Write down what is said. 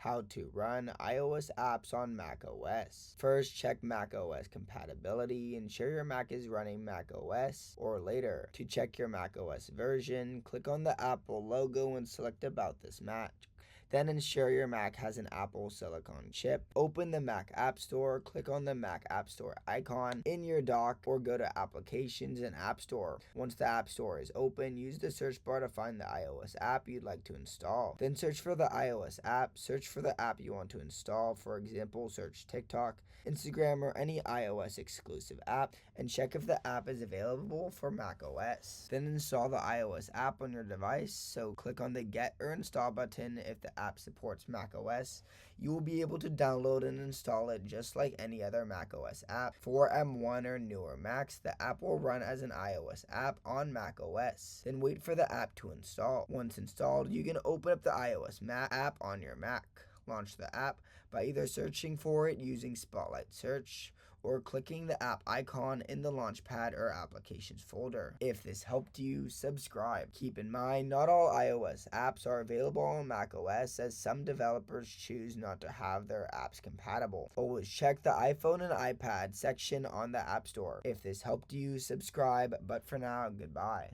How to run iOS apps on macOS. First, check macOS compatibility. Ensure your Mac is running macOS or later. To check your macOS version, click on the Apple logo and select About this Mac. Then ensure your Mac has an Apple Silicon chip. Open the Mac App Store, click on the Mac App Store icon in your dock or go to Applications and App Store. Once the App Store is open, use the search bar to find the iOS app you'd like to install. Then search for the iOS app, search for the app you want to install. For example, search TikTok, Instagram, or any iOS exclusive app, and check if the app is available for macOS. Then install the iOS app on your device, so click on the Get or Install button if the app supports macOS. You will be able to download and install it just like any other macOS app. For M1 or newer Macs, the app will run as an iOS app on macOS. Then wait for the app to install. Once installed, you can open up the iOS app on your Mac. Launch the app by either searching for it using Spotlight Search or clicking the app icon in the Launchpad or Applications folder. If this helped you, subscribe. Keep in mind, not all iOS apps are available on macOS, as some developers choose not to have their apps compatible. Always check the iPhone and iPad section on the App Store. If this helped you, subscribe. But for now, goodbye.